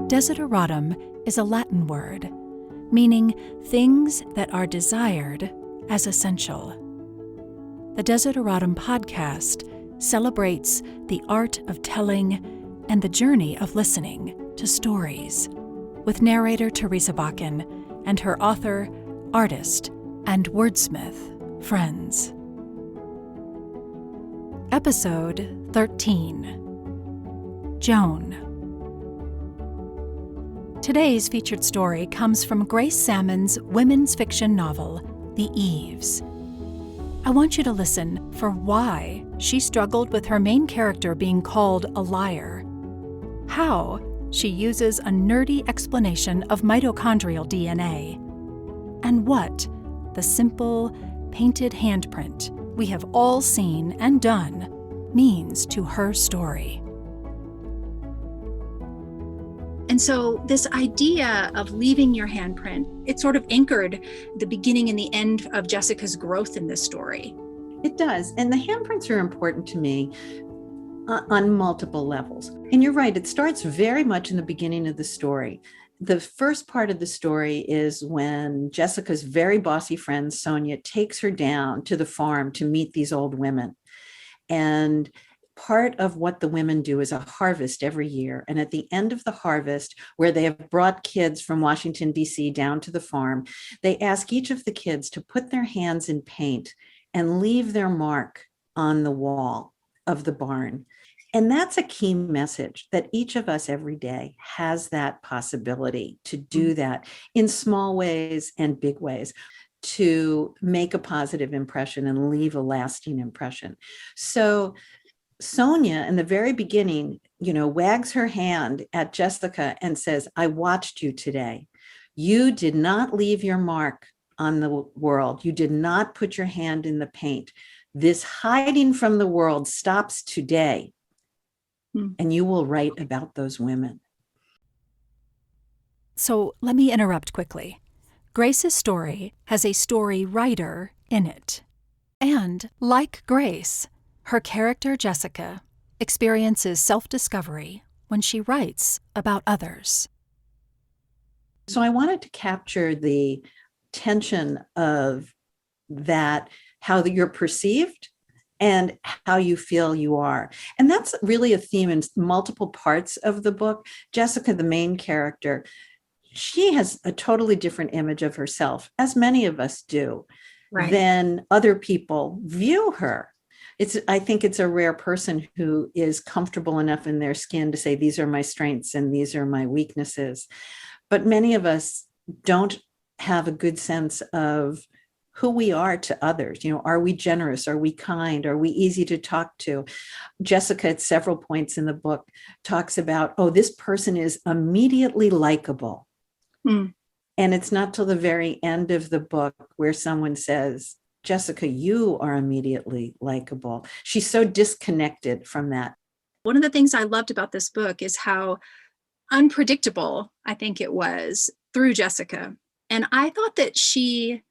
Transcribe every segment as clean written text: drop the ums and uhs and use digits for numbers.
Desideratum is a Latin word, meaning things that are desired as essential. The Desideratum podcast celebrates the art of telling and the journey of listening to stories, with narrator Teresa Bakken and her author, artist, and wordsmith friends. Episode 13. Joan. Today's featured story comes from Grace Sammon's women's fiction novel, The Eves. I want you to listen for why she struggled with her main character being called a liar, how she uses a nerdy explanation of mitochondrial DNA, and what the simple, painted handprint we have all seen and done means to her story. And so this idea of leaving your handprint, it sort of anchored the beginning and the end of Jessica's growth in this story. It does. And the handprints are important to me on multiple levels. And you're right, it starts very much in the beginning of the story. The first part of the story is when Jessica's very bossy friend, Sonia, takes her down to the farm to meet these old women. And part of what the women do is a harvest every year. And at the end of the harvest, where they have brought kids from Washington, D.C. down to the farm, they ask each of the kids to put their hands in paint and leave their mark on the wall of the barn. And that's a key message, that each of us every day has that possibility to do that in small ways and big ways, to make a positive impression and leave a lasting impression. So Sonia, in the very beginning, wags her hand at Jessica and says, I watched you today. You did not leave your mark on the world. You did not put your hand in the paint. This hiding from the world stops today. And you will write about those women. So let me interrupt quickly. Grace's story has a story writer in it. And like Grace, her character, Jessica, experiences self-discovery when she writes about others. So I wanted to capture the tension of that, how you're perceived and how you feel you are. And that's really a theme in multiple parts of the book. Jessica, the main character, she has a totally different image of herself, as many of us do, right, than other people view her. I think it's a rare person who is comfortable enough in their skin to say, these are my strengths and these are my weaknesses. But many of us don't have a good sense of who we are to others. Are we generous? Are we kind? Are we easy to talk to? Jessica, at several points in the book, talks about, this person is immediately likable. And it's not till the very end of the book where someone says, Jessica, you are immediately likable. She's so disconnected from that. One of the things I loved about this book is how unpredictable I think it was through Jessica. And I thought that she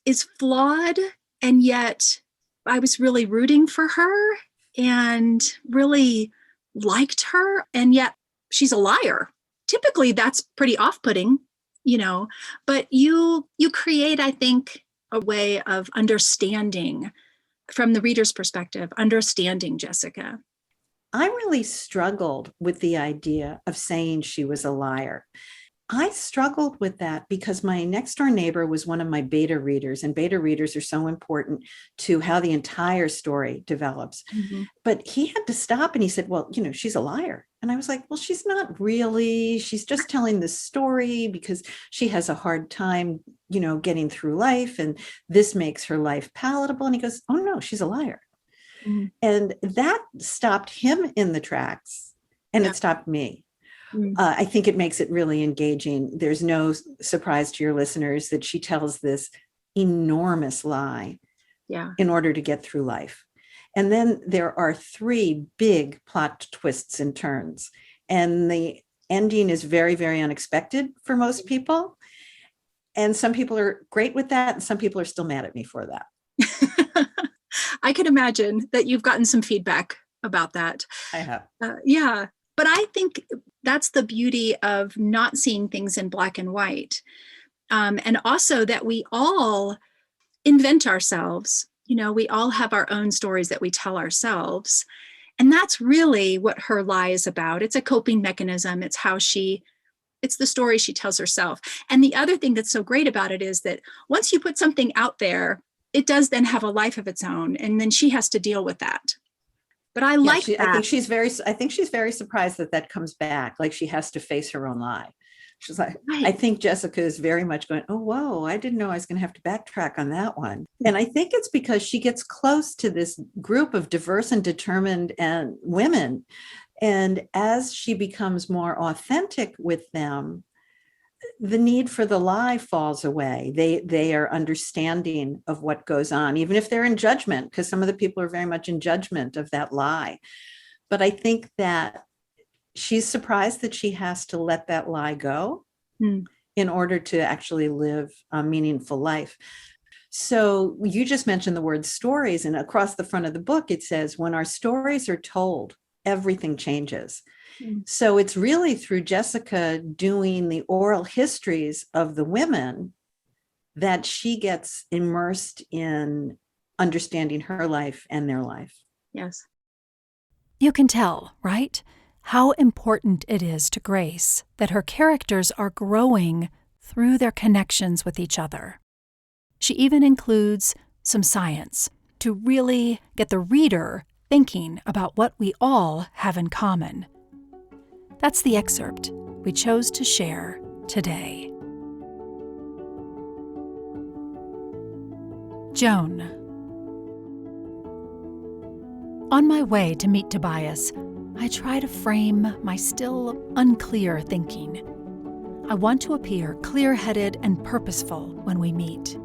is flawed, and yet I was really rooting for her and really liked her, and yet she's a liar. Typically, that's pretty off-putting, but you create, I think, a way of understanding from the reader's perspective, understanding Jessica. I really struggled with the idea of saying she was a liar. I struggled with that because my next door neighbor was one of my beta readers, and beta readers are so important to how the entire story develops. Mm-hmm. But he had to stop and he said, well, she's a liar. And I was like, well, she's not really. She's just telling this story because she has a hard time, getting through life, and this makes her life palatable. And he goes, oh no, she's a liar. Mm-hmm. And that stopped him in the tracks, and it stopped me. I think it makes it really engaging. There's no surprise to your listeners that she tells this enormous lie in order to get through life. And then there are 3 big plot twists and turns. And the ending is very, very unexpected for most people. And some people are great with that, and some people are still mad at me for that. I can imagine that you've gotten some feedback about that. I have. Yeah. But I think that's the beauty of not seeing things in black and white. And also that we all invent ourselves. We all have our own stories that we tell ourselves. And that's really what her lie is about. It's a coping mechanism. It's the story she tells herself. And the other thing that's so great about it is that once you put something out there, it does then have a life of its own. And then she has to deal with that. But I like that. I think she's very surprised that comes back. Like she has to face her own lie. She's like, right. I think Jessica is very much going, oh, whoa, I didn't know I was going to have to backtrack on that one. And I think it's because she gets close to this group of diverse and determined and women. And as she becomes more authentic with them, the need for the lie falls away. They are understanding of what goes on, even if they're in judgment, because some of the people are very much in judgment of that lie. But I think that she's surprised that she has to let that lie go in order to actually live a meaningful life. So you just mentioned the word stories, and across the front of the book, it says, when our stories are told, everything changes. So it's really through Jessica doing the oral histories of the women that she gets immersed in understanding her life and their life. Yes. You can tell, right, how important it is to Grace that her characters are growing through their connections with each other. She even includes some science to really get the reader thinking about what we all have in common. That's the excerpt we chose to share today. Joan. On my way to meet Tobias, I try to frame my still unclear thinking. I want to appear clear-headed and purposeful when we meet.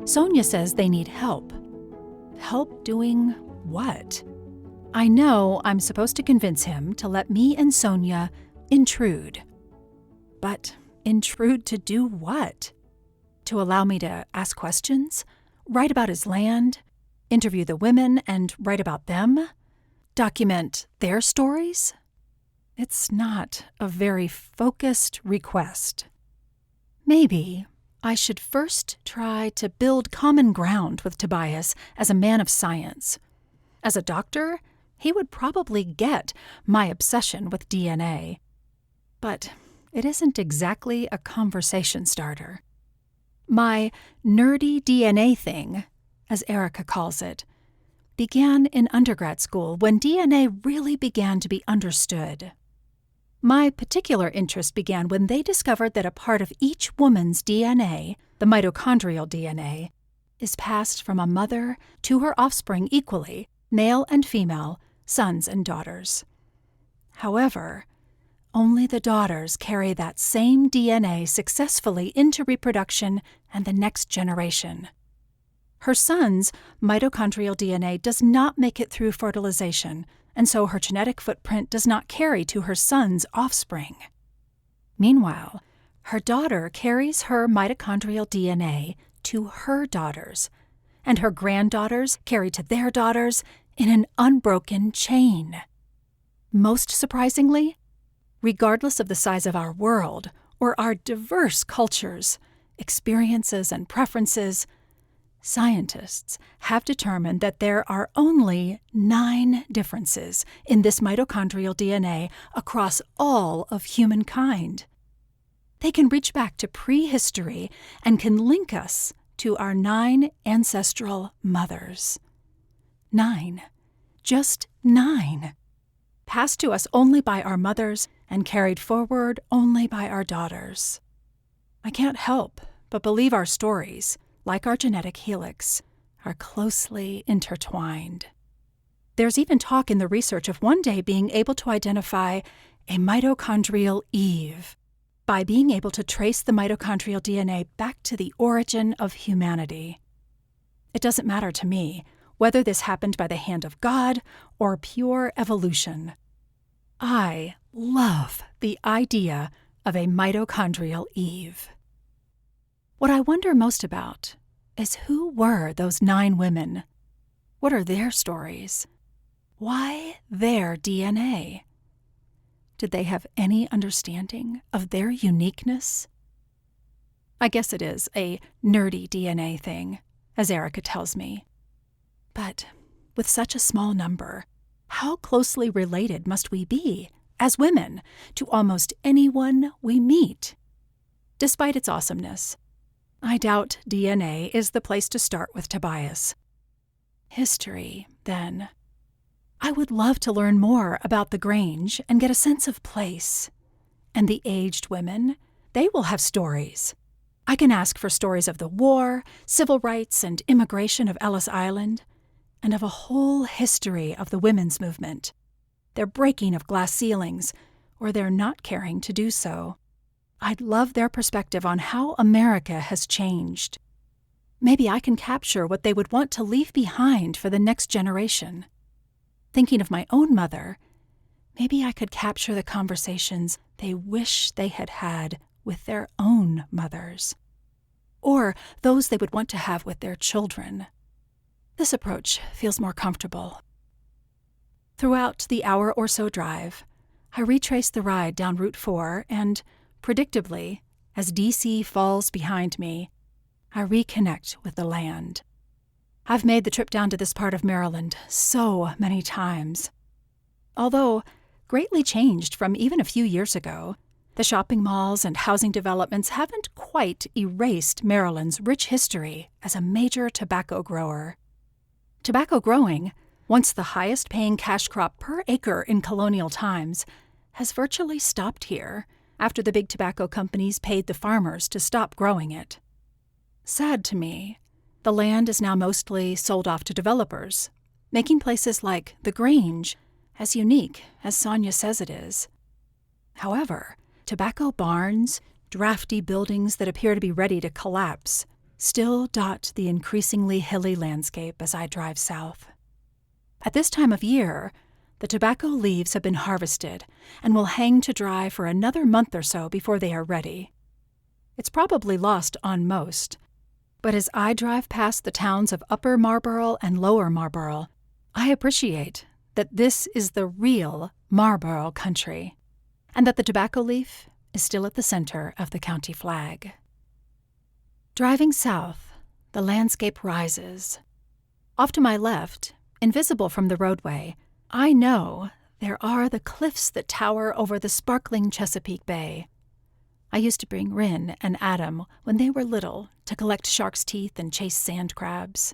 Sonia says they need help. Help doing what? I know I'm supposed to convince him to let me and Sonia intrude. But intrude to do what? To allow me to ask questions? Write about his land? Interview the women and write about them? Document their stories? It's not a very focused request. Maybe I should first try to build common ground with Tobias as a man of science. As a doctor, he would probably get my obsession with DNA. But it isn't exactly a conversation starter. My nerdy DNA thing, as Erica calls it, began in undergrad school when DNA really began to be understood. My particular interest began when they discovered that a part of each woman's DNA, the mitochondrial DNA, is passed from a mother to her offspring equally, male and female, sons and daughters. However, only the daughters carry that same DNA successfully into reproduction and the next generation. Her son's mitochondrial DNA does not make it through fertilization, and so her genetic footprint does not carry to her son's offspring. Meanwhile, her daughter carries her mitochondrial DNA to her daughters, and her granddaughters carry to their daughters in an unbroken chain. Most surprisingly, regardless of the size of our world or our diverse cultures, experiences, and preferences, scientists have determined that there are only 9 differences in this mitochondrial DNA across all of humankind. They can reach back to prehistory and can link us to our 9 ancestral mothers. 9. Just 9. Passed to us only by our mothers and carried forward only by our daughters. I can't help but believe our stories, like our genetic helix, are closely intertwined. There's even talk in the research of one day being able to identify a mitochondrial Eve by being able to trace the mitochondrial DNA back to the origin of humanity. It doesn't matter to me whether this happened by the hand of God or pure evolution. I love the idea of a mitochondrial Eve. What I wonder most about is who were those 9 women? What are their stories? Why their DNA? Did they have any understanding of their uniqueness? I guess it is a nerdy DNA thing, as Erica tells me. But with such a small number, how closely related must we be, as women, to almost anyone we meet? Despite its awesomeness, I doubt DNA is the place to start with Tobias. History, then. I would love to learn more about the Grange and get a sense of place. And the aged women, they will have stories. I can ask for stories of the war, civil rights, and immigration of Ellis Island, and of a whole history of the women's movement, their breaking of glass ceilings, or their not caring to do so. I'd love their perspective on how America has changed. Maybe I can capture what they would want to leave behind for the next generation. Thinking of my own mother, maybe I could capture the conversations they wish they had had with their own mothers, or those they would want to have with their children. This approach feels more comfortable. Throughout the hour or so drive, I retrace the ride down Route 4 and, predictably, as D.C. falls behind me, I reconnect with the land. I've made the trip down to this part of Maryland so many times. Although greatly changed from even a few years ago, the shopping malls and housing developments haven't quite erased Maryland's rich history as a major tobacco grower. Tobacco growing, once the highest-paying cash crop per acre in colonial times, has virtually stopped here after the big tobacco companies paid the farmers to stop growing it. Sad to me, the land is now mostly sold off to developers, making places like the Grange as unique as Sonia says it is. However, tobacco barns, drafty buildings that appear to be ready to collapse, still dot the increasingly hilly landscape as I drive south. At this time of year, the tobacco leaves have been harvested and will hang to dry for another month or so before they are ready. It's probably lost on most, but as I drive past the towns of Upper Marlborough and Lower Marlborough, I appreciate that this is the real Marlborough country, and that the tobacco leaf is still at the center of the county flag. Driving south, the landscape rises. Off to my left, invisible from the roadway, I know there are the cliffs that tower over the sparkling Chesapeake Bay. I used to bring Rin and Adam when they were little to collect shark's teeth and chase sand crabs.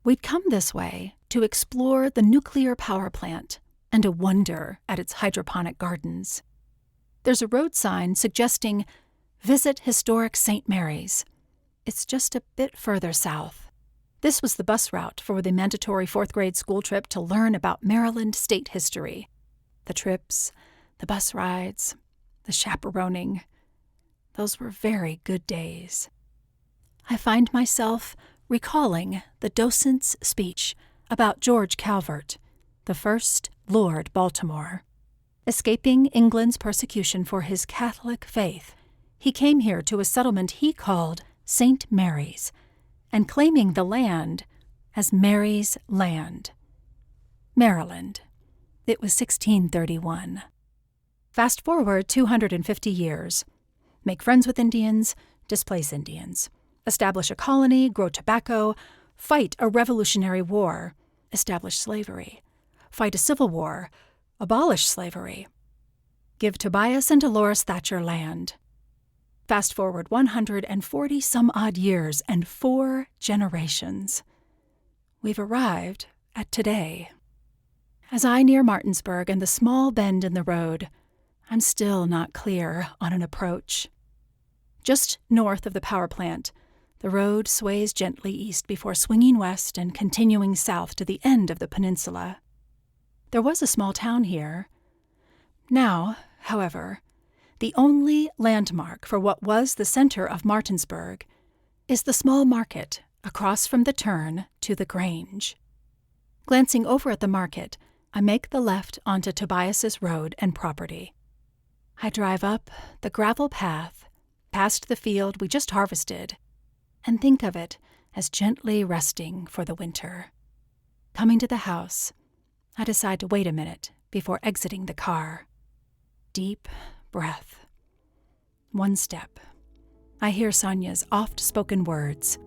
We'd come this way to explore the nuclear power plant and to wonder at its hydroponic gardens. There's a road sign suggesting, "Visit Historic St. Mary's." It's just a bit further south. This was the bus route for the mandatory fourth-grade school trip to learn about Maryland state history. The trips, the bus rides, the chaperoning. Those were very good days. I find myself recalling the docent's speech about George Calvert, the first Lord Baltimore. Escaping England's persecution for his Catholic faith, he came here to a settlement he called St. Mary's, and claiming the land as Mary's Land. Maryland. It was 1631. Fast forward 250 years. Make friends with Indians, displace Indians. Establish a colony, grow tobacco, fight a revolutionary war, establish slavery, fight a civil war, abolish slavery. Give Tobias and Dolores Thatcher land. Fast forward 140 some odd years and 4 generations. We've arrived at today. As I near Martinsburg and the small bend in the road, I'm still not clear on an approach. Just north of the power plant, the road sways gently east before swinging west and continuing south to the end of the peninsula. There was a small town here. Now, however, the only landmark for what was the center of Martinsburg is the small market across from the turn to the Grange. Glancing over at the market, I make the left onto Tobias's road and property. I drive up the gravel path, past the field we just harvested, and think of it as gently resting for the winter. Coming to the house, I decide to wait a minute before exiting the car. deep breath. One step. I hear Sonia's oft-spoken words.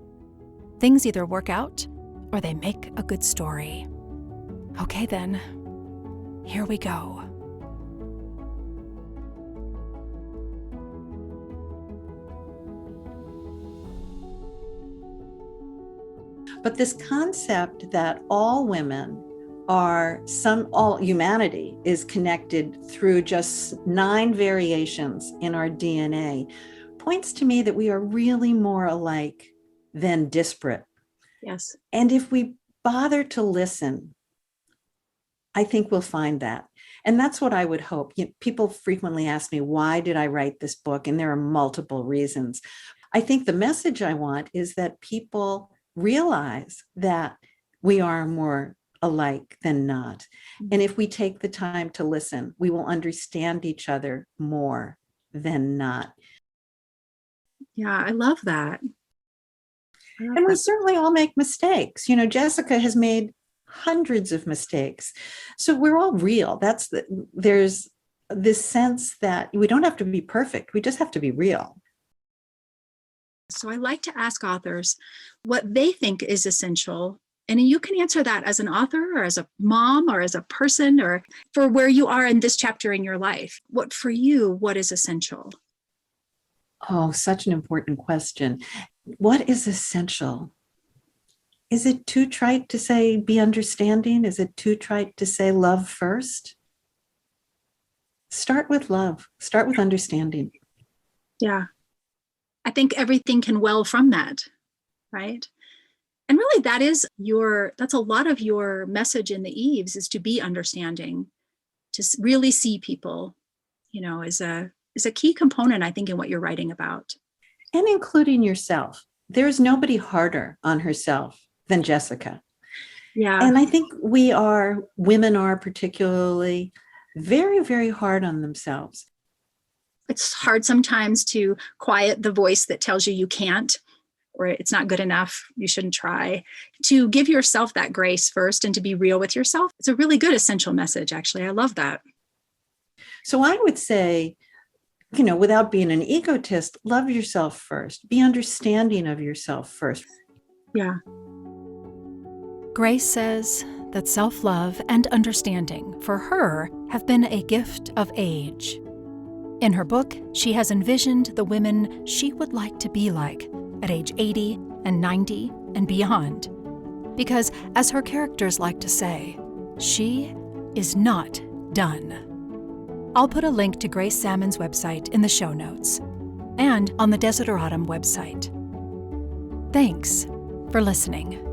Things either work out or they make a good story. Okay then, here we go. But this concept that all women are all humanity is connected through just 9 variations in our DNA points to me that we are really more alike than disparate. Yes. And if we bother to listen, I think we'll find that. And that's what I would hope. People frequently ask me, why did I write this book? And there are multiple reasons. I think the message I want is that people realize that we are more alike than not. And if we take the time to listen, we will understand each other more than not. Yeah, I love that. And we certainly all make mistakes. Jessica has made hundreds of mistakes. So we're all real. There's this sense that we don't have to be perfect. We just have to be real. So I like to ask authors what they think is essential. And you can answer that as an author or as a mom or as a person or for where you are in this chapter in your life. What is essential? Oh, such an important question. What is essential? Is it too trite to say be understanding? Is it too trite to say love first? Start with love. Start with understanding. Yeah. I think everything can well from that, right? And really that's a lot of your message in the Eves is to be understanding, to really see people, is a key component, I think, in what you're writing about. And including yourself. There's nobody harder on herself than Jessica. Yeah. And I think women are particularly very, very hard on themselves. It's hard sometimes to quiet the voice that tells you can't, or it's not good enough, you shouldn't try. To give yourself that grace first and to be real with yourself. It's a really good essential message, actually. I love that. So I would say, without being an egotist, love yourself first. Be understanding of yourself first. Yeah. Grace says that self-love and understanding for her have been a gift of age. In her book, she has envisioned the women she would like to be like at age 80 and 90 and beyond. Because, as her characters like to say, she is not done. I'll put a link to Grace Sammon's website in the show notes and on the Desiderata website. Thanks for listening.